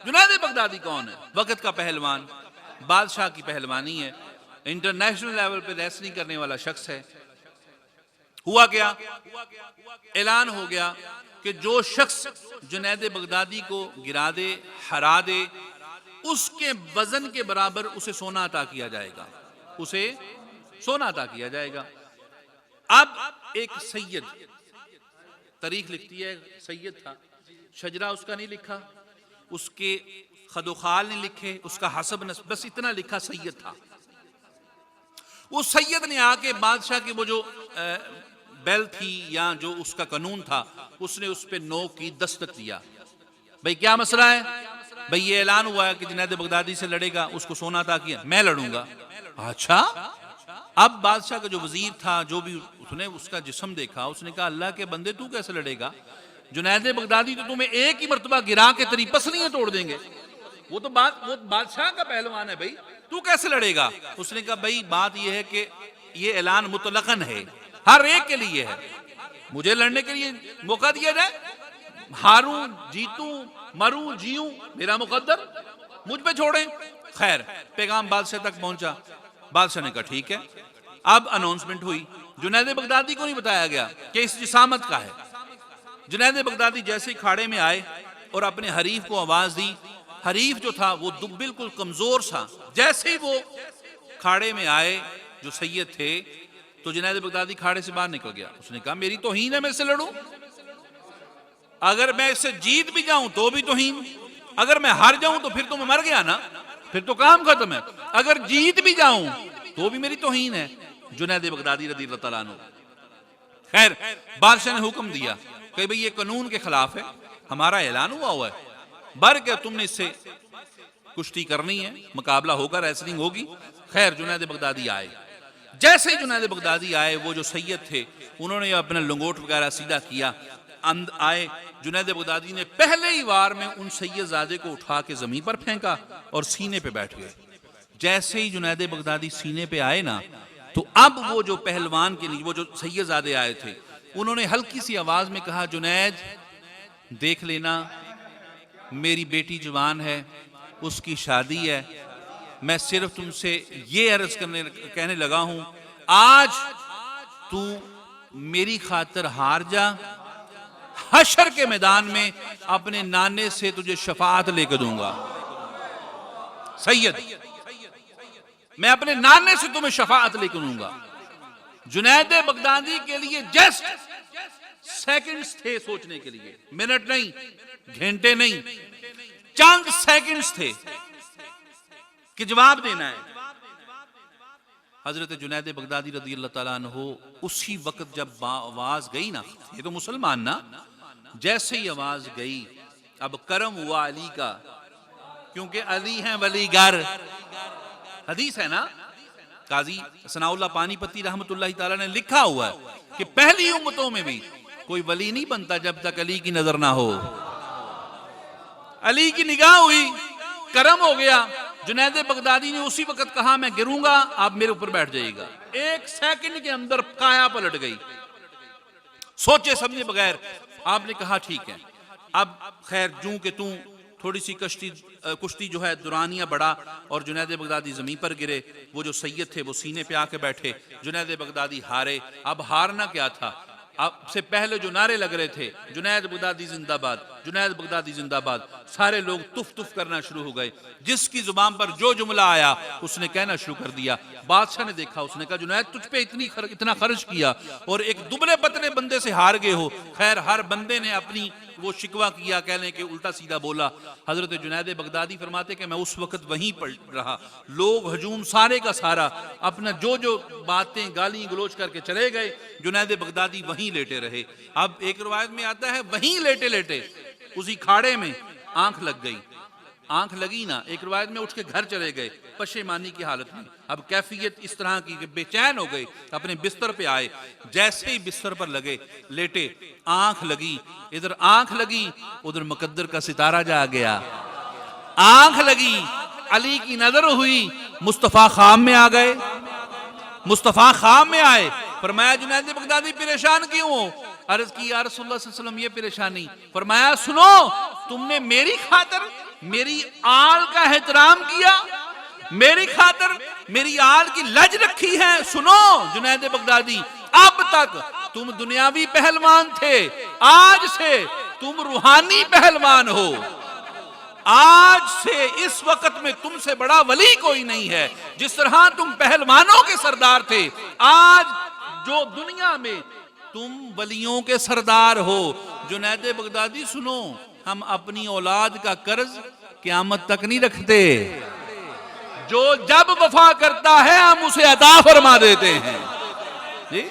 Junaid Baghdadi कौन है? वक्त का पहलवान, बादशाह की पहलवानी है, इंटरनेशनल लेवल पे रेसलिंग करने वाला शख्स है। हुआ क्या, ऐलान हो गया कि जो शख्स जुनैद बगदादी को गिरा दे, हरा दे, उसके वजन के बराबर उसे सोना अता किया जाएगा, उसे सोना अता किया जाएगा। अब एक सैयद, तारीख लिखती है, सैयद था, शजरा उसका नहीं लिखा, उसके खदोखाल नहीं लिखे, उसका हसब नस्ब, बस इतना लिखा सैयद था। उस सैयद ने आके बादशाह की वो जो बेल थी या जो उसका कानून था, उसने उस पे नोक की, दस्तक दिया। भाई क्या मसला है? भाई ये ऐलान हुआ है कि जुनैद बगदादी से लड़ेगा, उसको सोना था किया, मैं लड़ूंगा। अच्छा, अब बादशाह का जो वजीर था, जो भी, उसने उसका जिस्म देखा, उसने कहा अल्लाह के बंदे तू कैसे लड़ेगा? जुनैद बगदादी तो तुम्हें एक ही मर्तबा गिरा के तेरी पसलियां तोड़ देंगे, वो बादशाह का पहलवान है, भाई तू कैसे लड़ेगा? उसने कहा भाई बात यह है कि ये ऐलान मुतलकन है, हर एक के लिए है, मुझे लड़ने के लिए मौका दिया जाए, हारूं जीतूं मरूं जीऊं मेरा मुकद्दर, मुझ पे छोड़ें। खैर पैगाम बादशाह तक पहुंचा, बादशाह ने कहा ठीक है। अब अनाउंसमेंट हुई, जुनैद बगदादी को नहीं बताया गया कि इस जिसामत का है। जुनैद बगदादी जैसे ही खाड़े में आए और अपने हरीफ को आवाज दी, हरीफ जो था वो बिल्कुल कमजोर सा, जैसे ही वो खाड़े में आए जो सैयद थे, तो जुनैद बगदादी खाड़े से बाहर निकल गया। उसने कहा मेरी तौहीन है मैं इससे लड़ूं, अगर मैं इससे जीत भी जाऊं तो भी तौहीन, अगर मैं हार जाऊं तो फिर तो मैं मर गया ना, फिर तो काम खत्म है, अगर जीत भी जाऊं तो भी मेरी तौहीन है। जुनैद बगदादी रज़ियल्लाहु तआला अन्हु, खैर बादशाह ने हुक्म दिया कि भाई ये कानून के खिलाफ है, हमारा ऐलान हुआ है, बर के तुमने इससे कुश्ती करनी है, मुकाबला होगा, रेसलिंग होगी। खैर जुनैद बगदादी आए, जैसे ही जुनैद बगदादी आए, वो जो सैयद थे उन्होंने अपना लंगोट वगैरह सीधा किया, आए, जुनैद बगदादी ने पहले ही वार में उन सैयदजादे को उठा के जमीन पर फेंका और सीने पे बैठ गए। जैसे ही जुनैद बगदादी सीने पे आए ना, तो अब वो जो पहलवान के लिए वो जो सैयदजादे आए थे, उन्होंने हल्की सी आवाज में कहा जुनैद देख लेना, मेरी बेटी जवान है, उसकी शादी है, मैं सिर्फ तुमसे ये अर्ज कहने लगा हूं, आज तू मेरी खातिर हार जा, हशर के मैदान में अपने नाने से तुझे शफाअत लेकर दूंगा। सैयद, मैं अपने नाने से तुम्हें शफाअत लेकर दूंगा। जुनैद बगदादी के लिए जस्ट सेकंड्स थे सोचने के लिए, मिनट नहीं, घंटे नहीं, चंद सेकंड्स थे कि जवाब देना है। हजरत जुनैद बगदादी रज़ियल्लाहु तआला अन्हु उसी वक्त जब आवाज गई ना, ये तो मुसलमान ना, जैसे ही आवाज गई, अब करम हुआ अली का, क्योंकि अली हैं वलीगर, हदीस है ना, काजी सनाउल्लाह पानीपती रहमतुल्लाह ताला ने लिखा हुआ है कि पहली उम्मतों में भी कोई वली नहीं बनता जब तक अली की नजर ना हो। अली की निगाह हुई, करम हो गया, जुनैद बगदादी ने उसी वक्त कहा मैं गिरूंगा, आप मेरे ऊपर बैठ जाइएगा। एक सेकंड के अंदर काया पलट गई, सोचे समझे बगैर आपने कहा ठीक है। अब खैर जूं के तू थोड़ी सी कुश्ती जो है दुरानिया बढ़ा और जुनैद बगदादी जमीन पर गिरे, वो जो सैयद थे वो सीने पे आके बैठे, जुनैद बगदादी हारे। अब हारना क्या था, अब से पहले जो नारे लग रहे थे, जुनैद बगदादी जिंदाबाद, जुनैद बगदादी जिंदाबाद, सारे लोग तुफ तुफ करना शुरू हो गए। जिसकी जुबान पर जो जुमला आया उसने कहना शुरू कर दिया। बादशाह ने देखा, उसने कहा जुनैद तुझ पे इतना खर्च किया और एक दुबले पतले बंदे से हार गए हो। खैर हर बंदे ने अपनी वो शिकवा किया, कहने के उल्टा सीधा बोला। हजरत जुनैद बगदादी फरमाते कि मैं उस वक्त वहीं पर रहा, लोग हजूम सारे का सारा अपना जो जो बातें गाली गलोच करके चले गए, जुनैद बगदादी वहीं लेटे रहे। अब एक रिवायत में आता है वहीं लेटे लेटे उसी खाड़े में आंख लग गई, आंख लगी ना, एक रिवायत में उठ के घर चले गए पशेमानी की हालत में। अब कैफियत इस तरह की कि बेचैन हो गए, अपने बिस्तर पे आए, जैसे ही बिस्तर पर लगे लेटे, आंख लगी, इधर आंख लगी उधर मुकद्दर का सितारा जा गया, आंख लगी अली की नजर हुई, मुस्तफा खाम में आ गए, मुस्तफा खाम में आए। फरमाया जुनैद बगदादी परेशान क्यों हो? अर्ज की या रसूलुल्लाह सल्लल्लाहु अलैहि वसल्लम ये परेशानी। फरमाया सुनो, तुमने मेरी खातिर मेरी आल का एहतराम किया, मेरी खातिर मेरी आल की लज रखी है। सुनो जुनैद बगदादी, अब तक तुम दुनियावी पहलवान थे, आज से तुम रूहानी पहलवान हो। आज से इस वक्त में तुमसे बड़ा वली कोई नहीं है। जिस तरह तुम पहलवानों के सरदार थे, आज जो दुनिया में तुम वलियों के सरदार हो। जुनैद बगदादी सुनो, हम अपनी औलाद का कर्ज क़यामत तक नहीं रखते। जो जब वफा करता है हम उसे अता फरमा देते हैं। जी